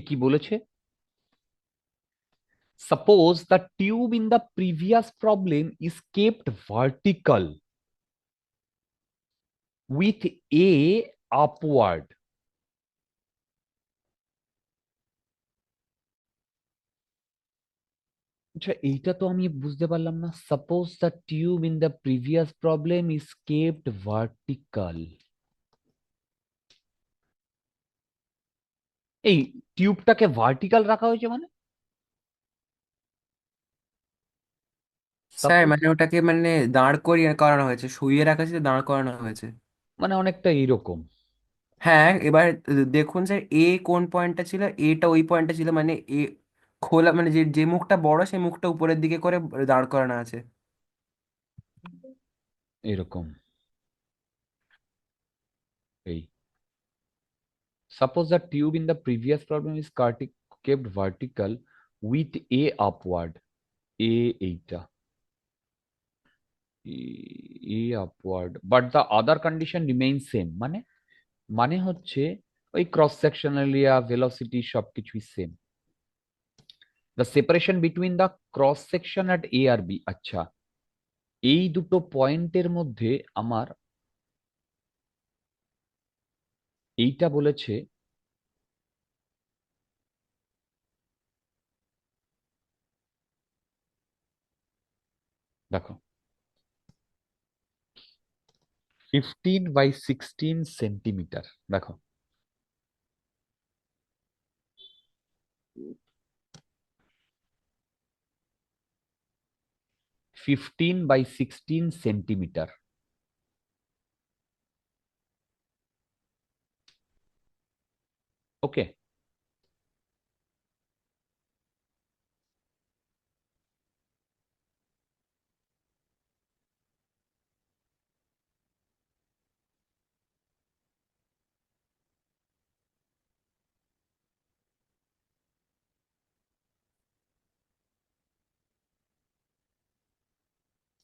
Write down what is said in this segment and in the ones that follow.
কি বলেছে? Suppose the tube in the previous problem is kept vertical with A upward. আচ্ছা, এইটা তো আমি বুঝতে পারলাম না। Suppose the tube in the previous problem is kept vertical. এই টিউবটাকে ভার্টিক্যাল রাখা হয়েছে মানে? স্যার সাপোজ মানে ওটাকে মানে দাঁড় করিয়ে করানো হয়েছে, শুইয়ে রাখা ছিল, দাঁড় করানো হয়েছে। মানে অনেকটা এইরকম। হ্যাঁ, এবার দেখুন স্যার, এ কোন পয়েন্টটা ছিল, এটা ওই পয়েন্টটা ছিল, মানে এ খোলা, মানে যে যে মুখটা বড় সেই মুখটা উপরের দিকে করে দাঁড় করানো আছে। এরকম। এই suppose the tube in the previous problem is kept vertical with a upward. এ এইটা a upward but the other condition remain same. মানে মানে হচ্ছে ওই ক্রস সেকশনাল এরিয়া ভেলোসিটি সবকিছুই same. The separation between the cross section at A আর B. আচ্ছা, এই দুটো পয়েন্টের মধ্যে আমার এইটা বলেছে, দেখো 15 by 16 সেন্টিমিটার। দেখো 15 by 16 সেন্টিমিটার। ওকে।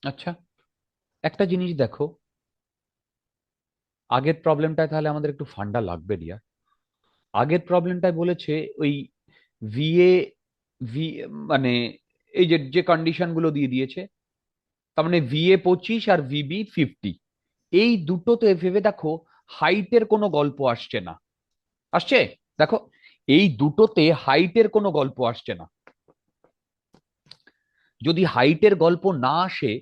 আচ্ছা, একটা জিনিস দেখো, আগের প্রবলেমটায় তাহলে আমাদের একটু ফান্ডা লাগবে রিয়া। আগের প্রবলেমটায় বলেছে ওই ভিএ ভি মানে এই যে যে কন্ডিশন গুলো দিয়ে দিয়েছে, তার মানে ভিএ 25 আর ভিবি 50। এই দুটোতে ভেবে দেখো হাইটের কোনো গল্প আসছে না। আসছে? দেখো এই দুটোতে হাইটের কোনো গল্প আসছে না। যদি হাইটের গল্প না আসে,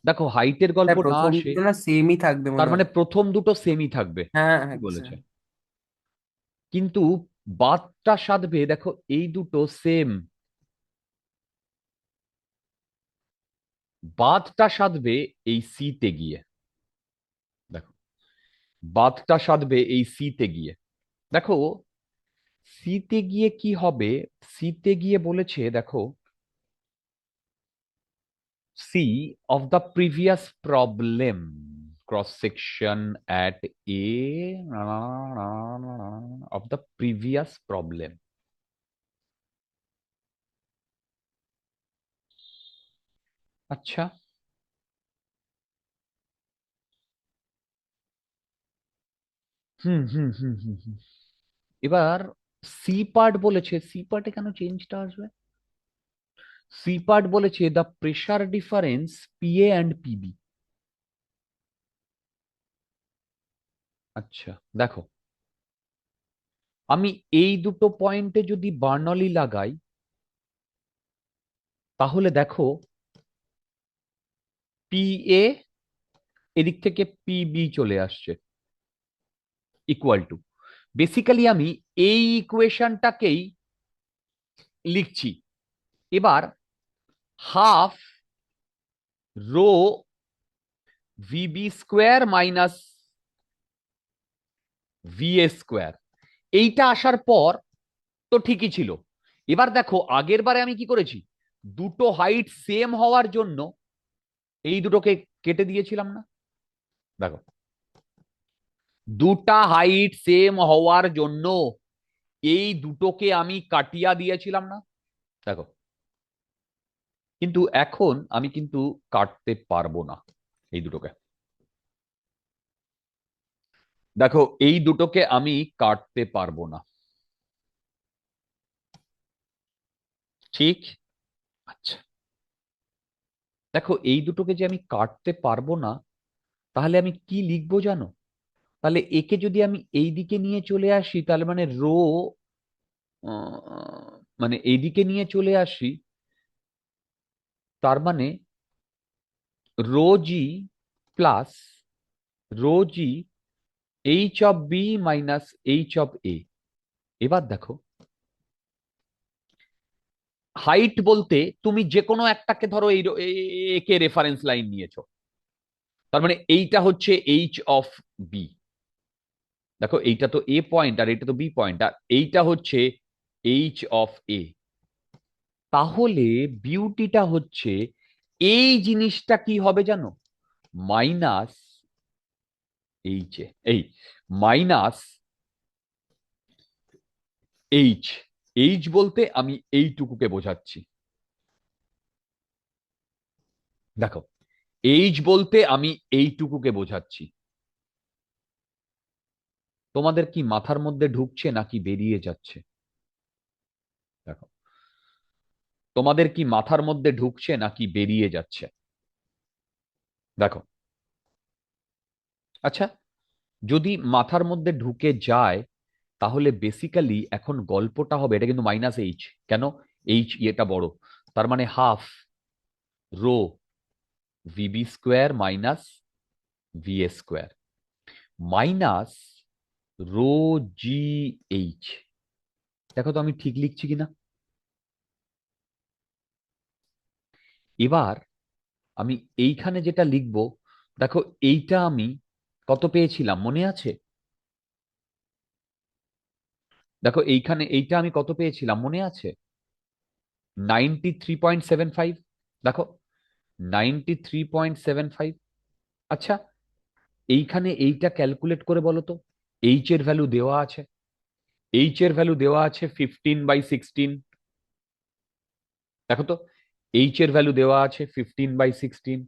দেখো হাইটের গল্প স্যার না প্রথম আসে, দুটো না সেমই থাকবে তার মনে মানে হয়। প্রথম দুটো সেমই থাকবে। হ্যাঁ, কি আচ্ছা। বলেছে? কিন্তু বাদটা সাধবে, দেখো এই দুটো সেম। বাদটা সাধবে এই সিতে গিয়ে। দেখো বাদটা সাধবে এই সিতে গিয়ে। দেখো সিতে গিয়ে কি হবে? সিতে গিয়ে বলেছে, দেখো C of the previous problem, cross section at A of the previous problem. আচ্ছা, হুম হুম হুম হুম হুম। এবার সি পার্ট বলেছে, সি পার্টে কেন চেঞ্জটা আসবে? সি পার্ট বলেছে the pressure difference PA and PB. আচ্ছা, দেখো আমি এই দুটো পয়েন্টে যদি বার্নলি লাগাই, তাহলে দেখো পিএ এদিক থেকে পিবি চলে আসছে ইকুয়াল টু, বেসিক্যালি আমি এই ইকুয়েশনটাকেই লিখছি। এবার half rho V B square minus V A square, এইটা আসার পর তো ঠিকই ছিল। এবার দেখো আগের বারে আমি কি করেছি, দুটো হাইট সেম হওয়ার জন্য এই দুটোকে কেটে দিয়েছিলাম না? দেখো, দুটা হাইট সেম হওয়ার জন্য এই দুটোকে আমি কাটিয়া দিয়েছিলাম না? দেখো, কিন্তু এখন আমি কিন্তু কাটতে পারবো না এই দুটোকে। দেখো, এই দুটোকে আমি কাটতে পারবো না। ঠিক। আচ্ছা, দেখো এই দুটোকে যে আমি কাটতে পারবো না, তাহলে আমি কি লিখবো জানো? তাহলে একে যদি আমি এই দিকে নিয়ে চলে আসি, তাহলে মানে রো, মানে এইদিকে নিয়ে চলে আসি, তার মানে rho g plus rho G h of B minus h of A. এবার দেখো, হাইট বলতে তুমি যে কোনো একটাকে ধরো, একে রেফারেন্স লাইন নিয়েছো, তার মানে এইটা হচ্ছে এইচ অফ বি। দেখো, এইটা তো এ পয়েন্ট আর এটা তো বি পয়েন্ট, আর এইটা হচ্ছে এইচ অফ এ। তাহলে বিউটিটা হচ্ছে এই জিনিসটা কি হবে জানো? মাইনাস এইচ এ, এই মাইনাস এইচ। এইচ বলতে আমি এইটুকুকে বোঝাচ্ছি। দেখো, এইচ বলতে আমি এইটুকুকে বোঝাচ্ছি। তোমাদের কি মাথার মধ্যে ঢুকছে নাকি বেরিয়ে যাচ্ছে? দেখো, তোমাদের কি মাথার মধ্যে ঢুকছে নাকি বেরিয়ে যাচ্ছে? দেখো, আচ্ছা, যদি মাথার মধ্যে ঢুকে যায়, তাহলে বেসিক্যালি এখন গল্পটা হবে, এটা কিন্তু মাইনাস এইচ। কেন? এইচ এটা বড়, তার মানে half rho V B square minus V A square minus rho জি এইচ। দেখো তো আমি ঠিক লিখছি কিনা। এবার আমি এইখানে যেটা লিখব, দেখো এইটা আমি কত পেয়েছিলাম মনে আছে? দেখো, এইখানে এইটা আমি কত পেয়েছিলাম মনে আছে? 93.75। দেখো, 93.75। আচ্ছা, এইখানে এইটা ক্যালকুলেট করে বলো তো, এইচ এর ভ্যালু দেওয়া আছে। এইচ এর ভ্যালু দেওয়া আছে 15/16। দেখো তো, এইচ এর ভ্যালু দেওয়া আছে 15/16।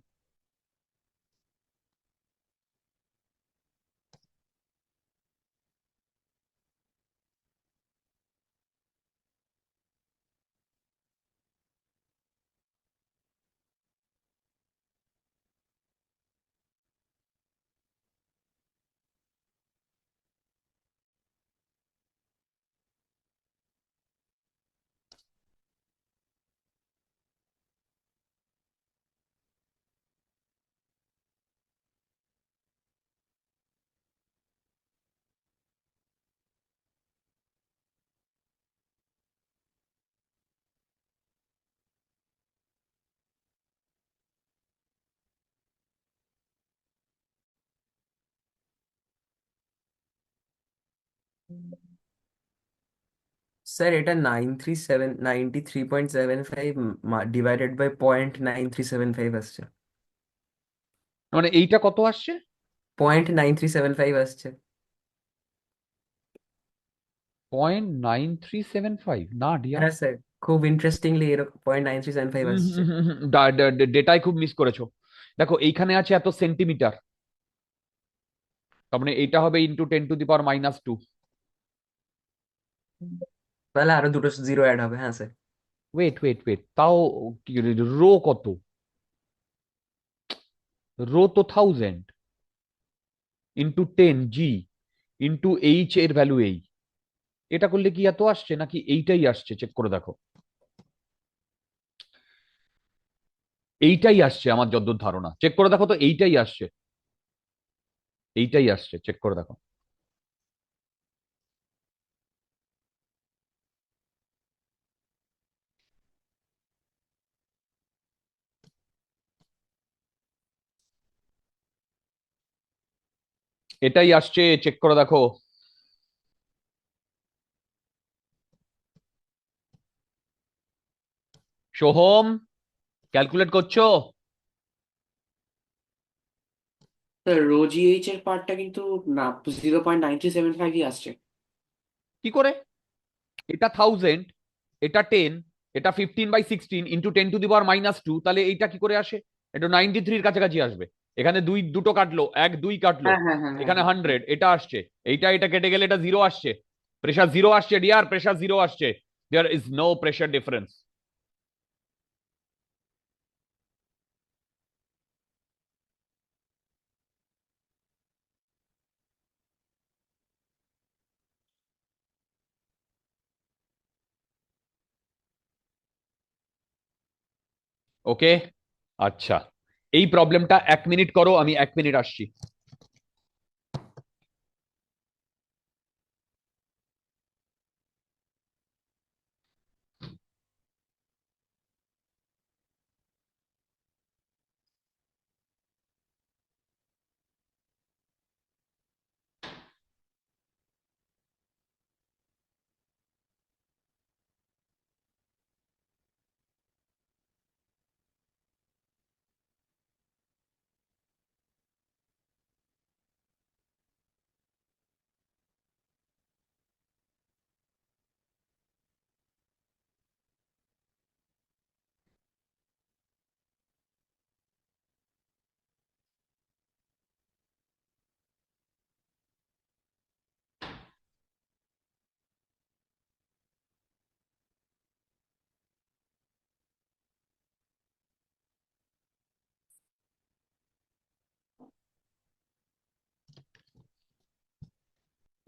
স্যার এটা 93.75 ডিভাইডেড বাই 0.9375 আসছে। মানে এইটা কত আসছে? 0.9375 আসছে। 0.9375 না ডিয়ার। হ্যাঁ স্যার, খুব ইন্টারেস্টিংলি এরকম 0.9375 আসছে। ডেটাই খুব মিস করেছো। দেখো, এইখানে আছে এত সেন্টিমিটার, তার মানে এইটা হবে × 10⁻²। তাহলে আরো দুটো জিরো অ্যাড হবে, হ্যাঁ স্যার। ওয়েট ওয়েট ওয়েট, তাও রো কত? রো তো 1000 × 10 জি এইচ এর ভ্যালু এই। এটা করলে কি এত আসছে নাকি এইটাই আসছে? চেক করে দেখো। এইটাই আসছে আমার যতদূর ধারণা, চেক করে দেখো তো, এইটাই আসছে। এইটাই আসছে, চেক করে দেখো। এটাই আসছে, চেক করে দেখো। সোহম, ক্যালকুলেট করছো? স্যার রো জিএইচ এর পার্টটা কিন্তু না, 0.9375ই আসছে। কি করে? এটা 1000, এটা 10, এটা 15/16 × 10⁻², তাহলে এইটা কি করে আসে? এটা 93-র কাছাকাছি আসবে। এখানে দুই দুটো কাটলো, এক দুই কাটলো, হ্যাঁ হ্যাঁ হ্যাঁ হ্যাঁ এখানে হ্যাঁ। 100, এটা আসছে। এইটা এটা কেটে গেলে এটা জিরো আসছে। প্রেশার জিরো আসছে ডিয়ার, প্রেশার জিরো আসছে। There is no pressure difference. Okay, আচ্ছা। এই প্রবলেমটা 1 মিনিট করো, আমি 1 মিনিট আসছি।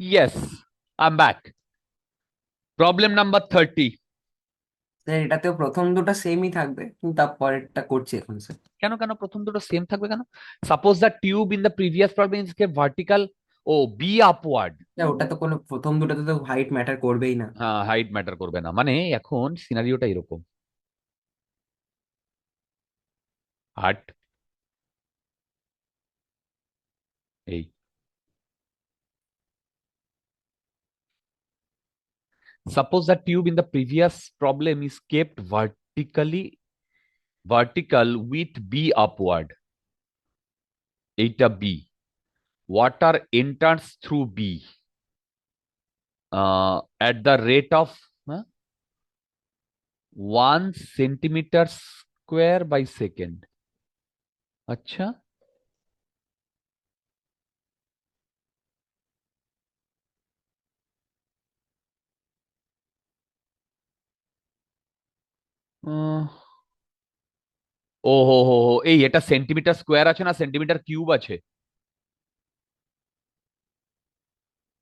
Yes, I am back. Problem number 30। Sir এটাতেও প্রথম দুটো সেমই থাকবে, কিন্তু তারপরেরটা করছি এখন স্যার। কেন কেন প্রথম দুটো সেম থাকবে কেন? Suppose the tube in the previous problem is vertical, ও বি আপওয়ার্ড। স্যার ওটা তো কোনো, প্রথম দুটোতে তো হাইট ম্যাটার করবেই না। হ্যাঁ, হাইট ম্যাটার করবে না, মানে এখন সিনারিওটা এরকম। হার্ট, এই suppose the tube in the previous problem is kept vertical with B upward, এইটা B, water enters through B at the rate of 1 centimeter square by second। আচ্ছা, আহ, ও হো হো হো, এই এটা সেন্টিমিটার স্কোয়ার আছে না সেন্টিমিটার কিউব আছে?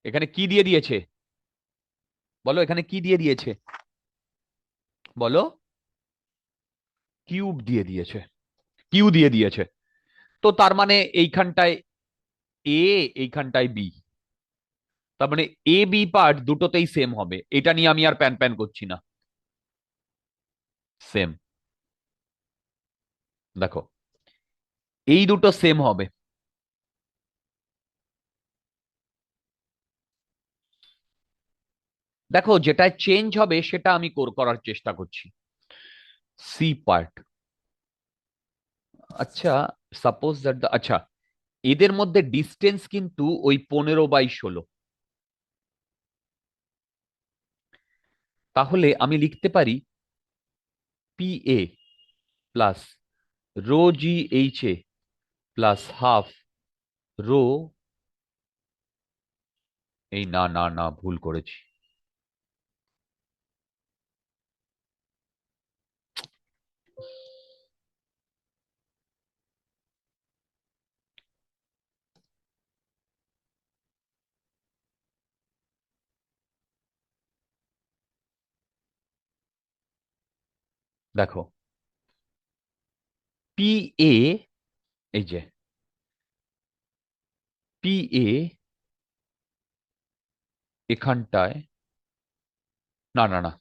এখানে কি দিয়ে দিয়েছে? বলো, এখানে কি দিয়ে দিয়েছে? বলো। কিউব দিয়ে দিয়েছে, কিউ দিয়ে দিয়েছে। তো তার মানে এইখানটায় এ, এইখানটায় বি। তার মানে এ বি পার্ট দুটোতেই সেম হবে, এটা নিয়ে আমি আর প্যান প্যান করছি না। সেম, দেখো, এই দুটো সেম হবে। দেখো, যেটা চেঞ্জ হবে সেটা আমি করার চেষ্টা করছি। সি পার্ট, আচ্ছা, সাপোজ দ্যাট দ্য, আচ্ছা, এদের মধ্যে ডিস্টেন্স কিন্তু ওই 15/16। তাহলে আমি লিখতে পারি P A plus rho G H A plus half rho, এই না না না, ভুল করেছি। দেখো, পি এ, এই যে পি এ এখানটায়, না না না,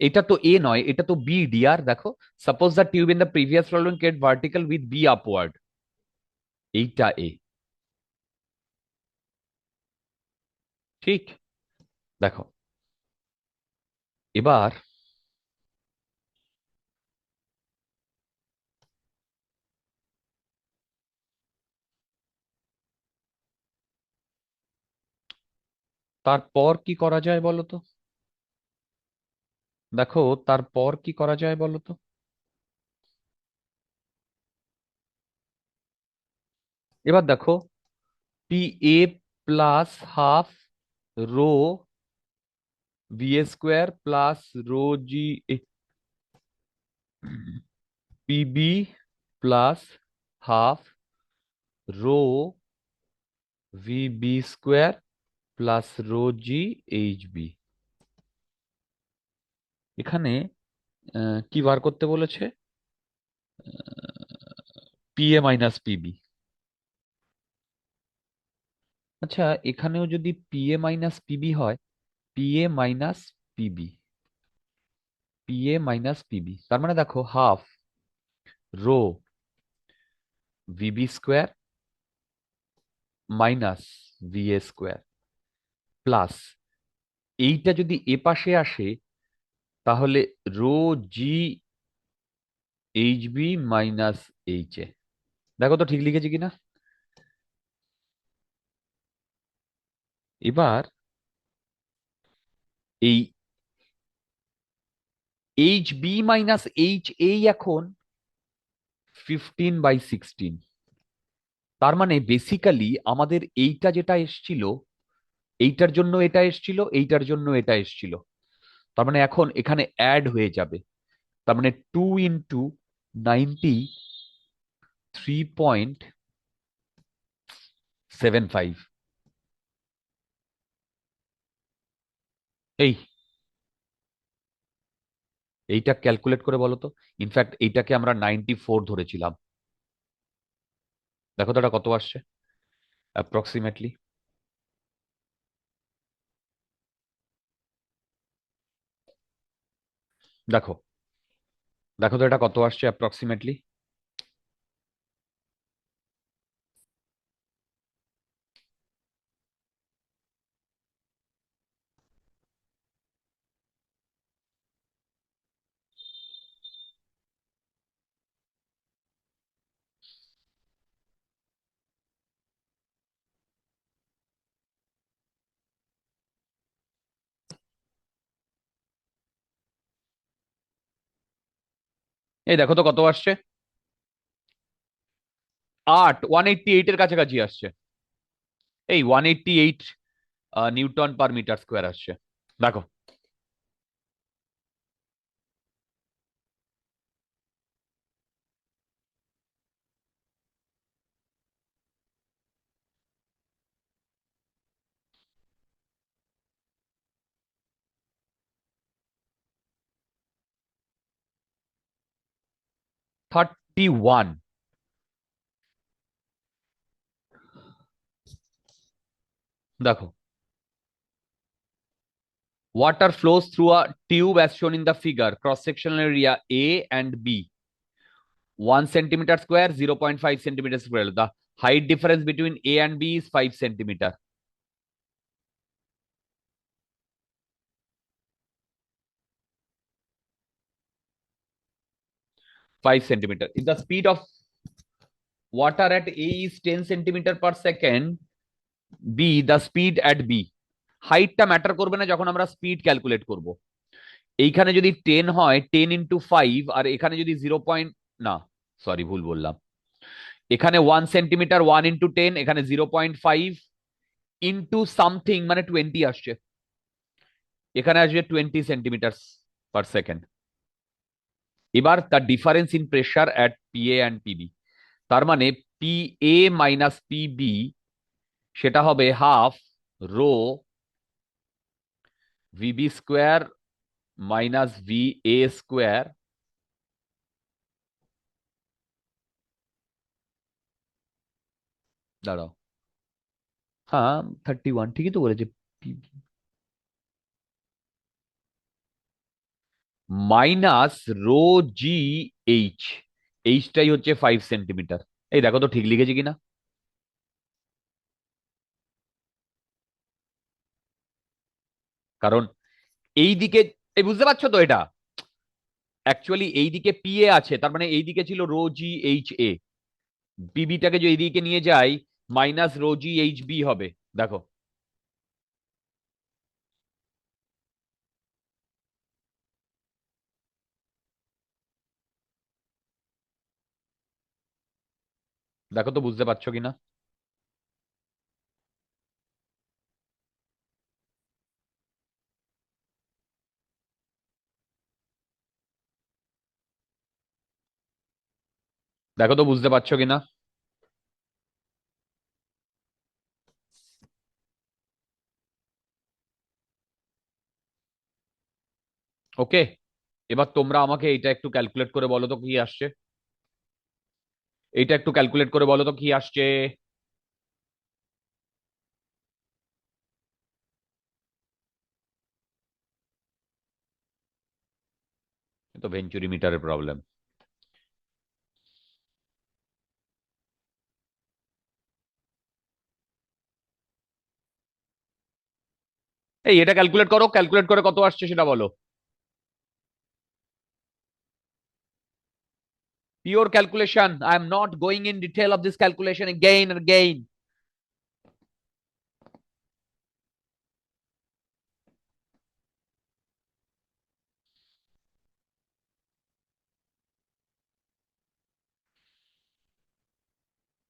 এটা তো এ নয়, এটা তো বি ডিয়ার। দেখো, suppose the tube in the previous problem kept vertical with B upward, এইটা এ। ঠিক। দেখো, এবার তারপর কি করা যায় বলো তো? দেখো, তারপর কি করা যায় বলো তো? এবার দেখো, P A plus half rho V A square plus rho G P B plus half rho V B square plus rho G H B. এখানে কি বার করতে বলেছে? P A minus P B. আচ্ছা, এখানেও যদি পি এ মাইনাস পিবি হয়, P A minus P B, P A minus P B, তার মানে দেখো half rho V B square minus V A square plus, এইটা যদি এ পাশে আসে তাহলে rho G H B minus H A. দেখো তো ঠিক লিখেছি কিনা। এবার এই এইচ বি মাইনাস এইচ এই এখন 15/16। তার মানে বেসিক্যালি আমাদের এইটা যেটা এসছিল, এইটার জন্য এটা এসছিল, এইটার জন্য এটা এসছিল, তার মানে এখন এখানে অ্যাড হয়ে যাবে। তার মানে 2 × 93.75। এই এইটা ক্যালকুলেট করে বলো তো। ইনফ্যাক্ট এইটাকে আমরা 94 ধরেছিলাম। দেখো তো এটা কত আসছে অ্যাপ্রক্সিমেটলি। দেখো, দেখো তো এটা কত আসছে অ্যাপ্রক্সিমেটলি। এই দেখো তো কত আসছে। 188 এর কাছাকাছি আসছে। এই 188 নিউটন পার মিটার স্কোয়ার আসছে। দেখো, 31। দেখো, water flows through a tube as shown in the figure. Cross sectional area A and B, 1 centimeter square, 0.5 centimeter square. The height difference between A and B is 5 centimeter. 5 centimeter. If the speed of water at A is 10 centimeter per second, B the speed at B. হাইটটা matter করবে না যখন আমরা speed calculate করব। এইখানে যদি 10 হয়, 10 × 5, আর এখানে যদি 0. না, সরি ভুল বললাম। এখানে 1 সেন্টিমিটার, 1 × 10, এখানে 0.5 ইন্টু সামথিং মানে 20 আসছে। এখানে আসবে 20 সেন্টিমিটার পার সেকেন্ড। এবার তার difference in pressure at P A and P B, তার মানে পি এ মাইনাস পিবি সেটা হবে half rho V B square minus V A square. দাঁড়াও, হ্যাঁ 31 ঠিকই তো বলেছে। মাইনাস রো জি এইচ, এইচটাই হচ্ছে 5 সেন্টিমিটার। এই দেখো তো ঠিক লিখেছি কিনা। কারণ এই দিকে, এই বুঝতে পারছো তো, এটা অ্যাকচুয়ালি এই দিকে পি এ আছে, তার মানে এই দিকে ছিল রো জি এইচ এ, পিবিটাকে যদি এইদিকে নিয়ে যাই মাইনাস রো জি এইচ বি হবে। দেখো, দেখো তো বুঝতে পারছো কিনা। দেখো তো বুঝতে পারছো কিনা। ওকে, এবার তোমরা আমাকে এইটা একটু ক্যালকুলেট করে বলো তো কি আসছে। এইটা একটু ক্যালকুলেট করে বলো তো কি আসছে। এ তো ভেঞ্চুরি মিটারের প্রবলেম। এই এটা ক্যালকুলেট করো, ক্যালকুলেট করে কত আসছে সেটা বলো। Pure calculation. I am not going in detail of this calculation again and again.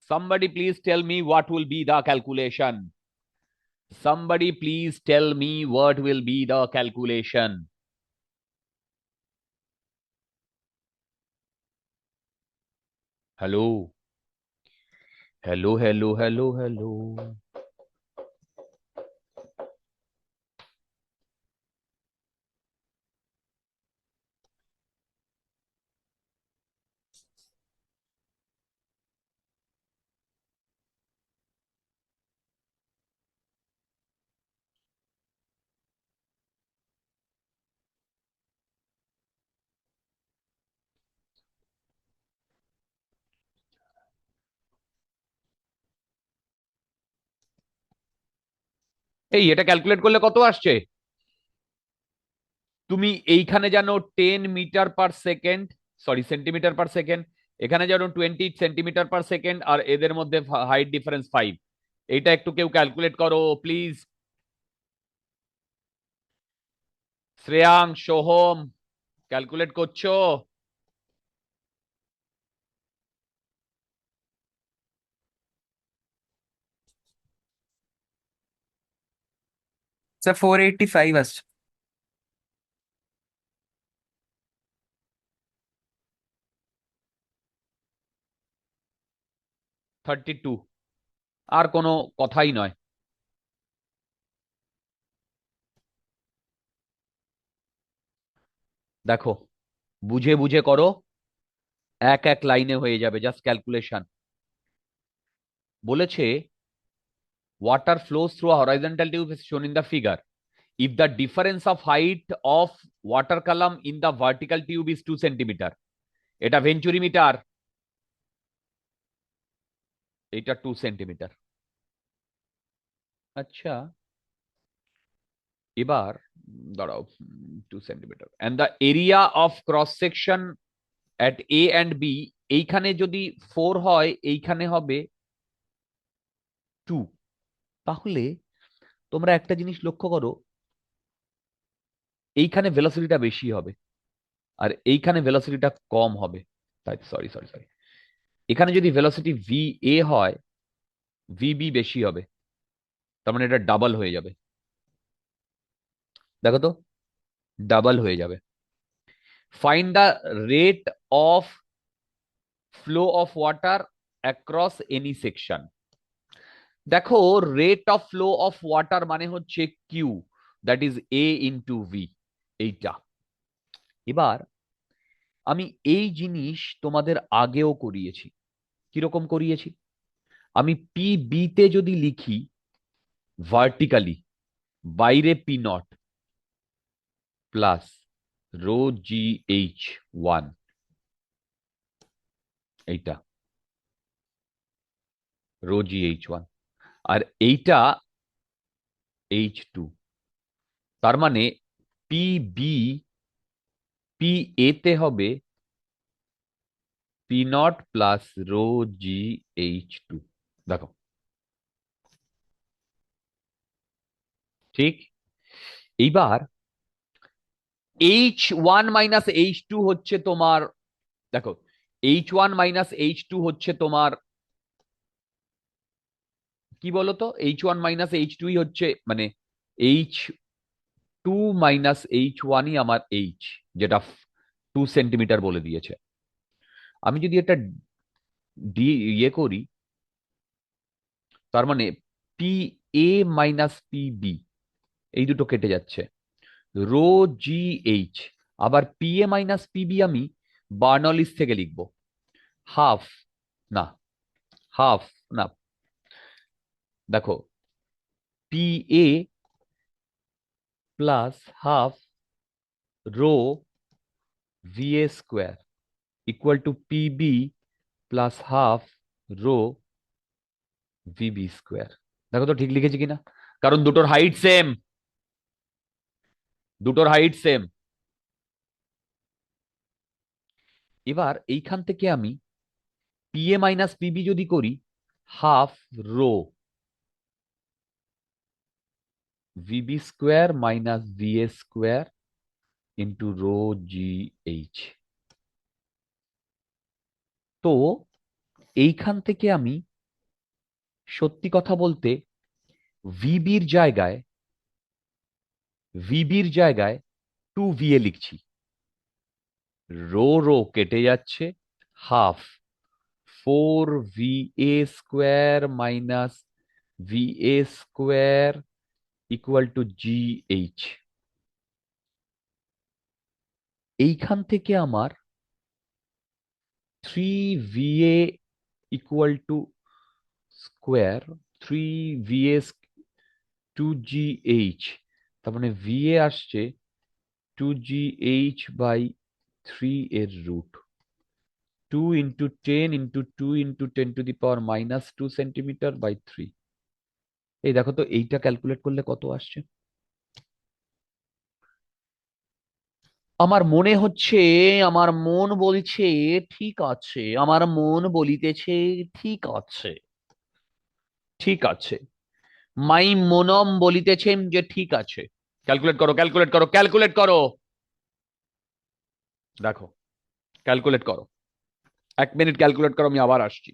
Somebody please tell me what will be the calculation. Somebody please tell me what will be the calculation. Hello. Hello, hello, hello, hello. এই এটা calculate করলে কত আসছে? তুমি এইখানে জানো 10 metre per second, sorry centimetre per second, এখানে জানো 20 সেন্টিমিটার পার সেকেন্ড, আর এদের মধ্যে হাইট ডিফারেন্স 5। এইটা একটু কেউ ক্যালকুলেট করো প্লিজ। শ্রেয়াং, সোহম, ক্যালকুলেট করছো? স্যার 485 আসছে। 32। আর কোনো কথাই নয়। দেখো, বুঝে বুঝে করো, এক এক লাইনে হয়ে যাবে, জাস্ট ক্যালকুলেশন। বলেছে water flows through a horizontal tube is shown in the figure. If the difference of height of water column in the vertical tube is 2 centimetre, এটা ভেঞ্চুরি মিটার, এটা 2 সেন্টিমিটার। আচ্ছা, এবার দাঁড়াও, 2 centimetre and the area of cross section at A and B, এইখানে যদি 4 হয় এইখানে হবে 2। তাহলে তোমরা একটা জিনিস লক্ষ্য করো, এইখানে ভেলোসিটিটা বেশি হবে আর এইখানে ভেলোসিটিটা কম হবে। তাই, সরি সরি সরি, এখানে যদি ভেলোসিটি ভি এ হয়, ভিবি বেশি হবে, তার মানে এটা ডাবল হয়ে যাবে। দেখো তো, ডাবল হয়ে যাবে। Find the rate of flow of water across any section. দেখো, rate of flow of water মানে হচ্ছে Q, that is A into V, এইটা। এবার আমি এই জিনিস তোমাদের আগেও করিয়েছি। কিরকম করিয়েছি? আমি পি বি তে যদি লিখি ভার্টিক্যালি, বাইরে পি নট প্লাস রো জি এইচ ওয়ান, এইটা রো জি এইচ ওয়ান, আর এইটা এইচ টু, তার মানে পি বি, পি এ তে হবে পি নট প্লাস রো জি এইচ টু। দেখো, ঠিক। এইবার H one minus H two হচ্ছে তোমার, দেখো, H one minus H two হচ্ছে তোমার কি বলতো, এইচ ওয়ান মাইনাস এইচ টুই হচ্ছে মানে এইচ টু মাইনাস এইচ ওয়ানই আমার এইচ, যেটা 2 সেন্টিমিটার বলে দিয়েছে। আমি যদি এটা ডি ইয়ে করি, তার মানে P A minus P B, এই দুটো কেটে যাচ্ছে, রো জি এইচ। আবার P A minus P B আমি বার্নলিস থেকে লিখবো হাফ, না হাফ, না, দেখো, P A plus half rho V A square equal to P B plus half rho V B square. দেখো তো ঠিক লিখেছি কিনা, কারণ দুটোর হাইট সেম, দুটোর হাইট সেম। এবার এইখান থেকে আমি পি এ মাইনাস পিবি যদি করি, half rho V B square minus V A square into rho G H. তো এইখান থেকে আমি সত্যি কথা বলতে ভিবির জায়গায়, ভিবির জায়গায় টু ভি এ লিখছি। রো রো কেটে যাচ্ছে, half four V A square minus V A square equal to G H. এইখান থেকে আমার three V A equal to square, three V A two G H, তার মানে ভি এ আসছে two G H by three এর root, 2 × 10 × 2 × 10⁻²⁰ এই দেখো তো এইটা ক্যালকুলেট করলে কত আসছে। আমার মনে হচ্ছে, আমার মন বলছে ঠিক আছে, আমার মন বলিতেছে ঠিক আছে, ঠিক আছে, মাই মনম বলিতেছেন যে ঠিক আছে। ক্যালকুলেট করো, ক্যালকুলেট করো, ক্যালকুলেট করো। দেখো, ক্যালকুলেট করো, 1 মিনিট ক্যালকুলেট করো, আমি আবার আসছি।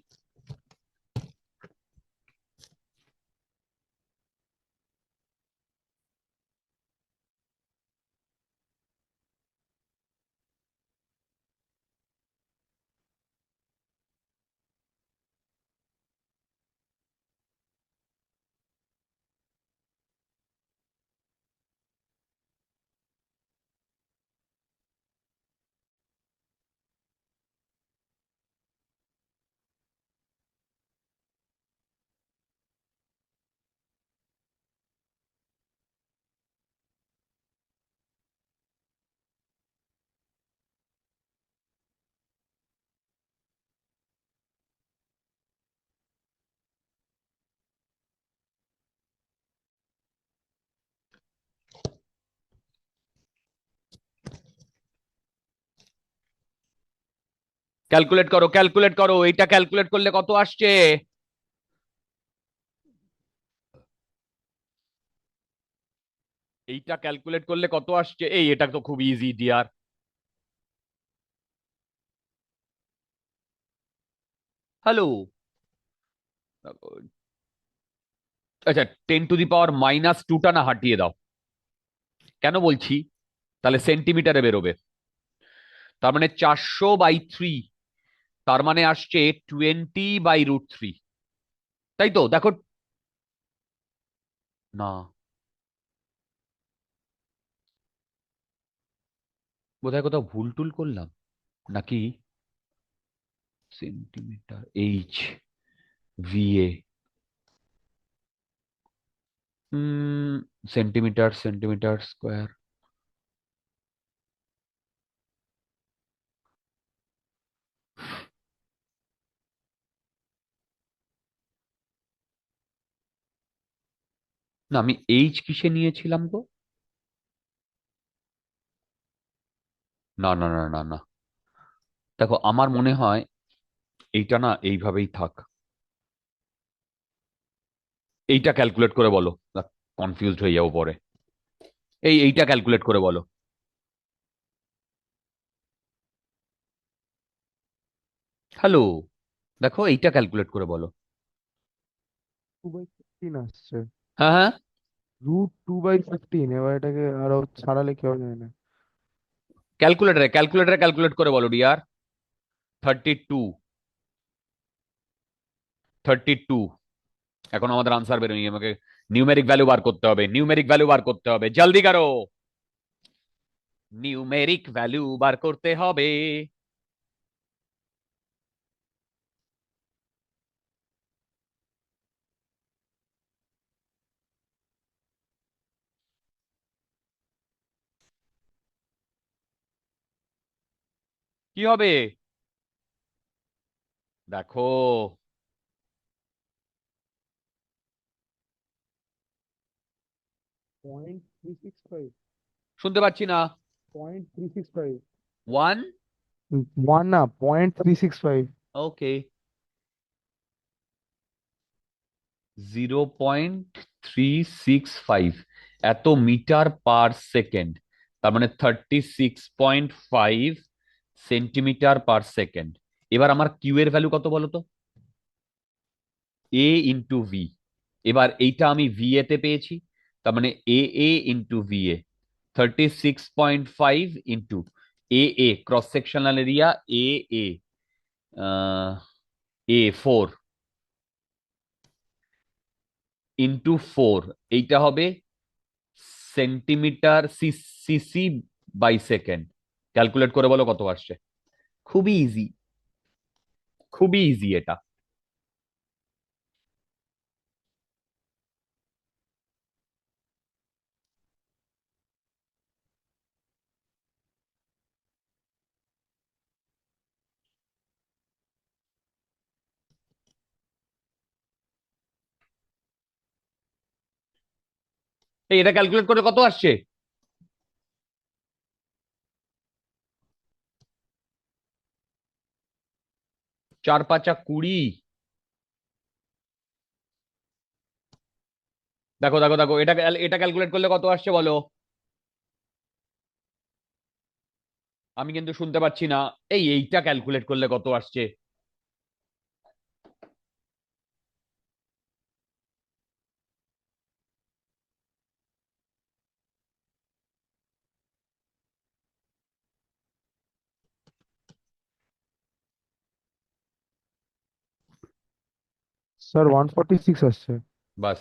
ক্যালকুলেট করো, ক্যালকুলেট করো, এইটা ক্যালকুলেট করলে কত আসছে। এইটা ক্যালকুলেট করলে কত আসছে, এই এটা তো খুব ইজি ডিয়ার। হ্যালো, আচ্ছা, 10⁻⁻² না হাটিয়ে দাও, কেন বলছি, তাহলে সেন্টিমিটারে বেরোবে। তার মানে 400/3, তার মানে আসছে 20/√3, তাই তো দেখো। না, বোধহয় কোথাও ভুল টুল করলাম নাকি। Centimetre H V A, centimetre, centimetre square. না, আমি এইচ কিসে নিয়েছিলাম গো। না না না না না, দেখো আমার মনে হয় এইটা না এইভাবেই থাক। এইটা ক্যালকুলেট করে বলো, কনফিউজড হয়ে যাবো পরে। এইটা ক্যালকুলেট করে বলো। হ্যালো, দেখো এইটা ক্যালকুলেট করে বলো। 2/15 আসছে। হ্যাঁ হ্যাঁ, √2/15, এবার এটাকে আরো ছাড়ালে কি হবে জানি না। ক্যালকুলেটারে ক্যালকুলেটারে ক্যালকুলেট করে বলো ডিয়ার। 32, 32। এখন আমাদের আনসার বেরোয়নি, আমাকে নিউমেরিক ভ্যালু বার করতে হবে, নিউমেরিক ভ্যালু বার করতে হবে, জলদি করো। নিউমেরিক ভ্যালু বার করতে হবে। কি হবে দেখো। 0.365। শুনতে পাচ্ছি না। 0.365। ওয়ান। ওয়ান না, 0.365। ওকে। 0.365, এত মিটার পার সেকেন্ড, তার মানে 36.5 সেন্টিমিটার পার সেকেন্ড। এবার আমার কিউ এর ভ্যালু কত বলো তো? A into V. এবার এইটা আমি ভি এ তে পেয়েছি, তার মানে A A into V A. 36.5 into A A, cross sectional area A A, A4 into 4, এইটা হবে centimetre cc by second. Calculate করে বলো কত আসছে। খুবই ইজি, খুবই ইজি এটা। এটা ক্যালকুলেট করে কত আসছে? 4×5 = 20। দেখো দেখো দেখো, এটা এটা ক্যালকুলেট করলে কত আসছে বলো। আমি কিন্তু শুনতে পাচ্ছি না। এইটা ক্যালকুলেট করলে কত আসছে? স্যার 146 আসছে। বাস।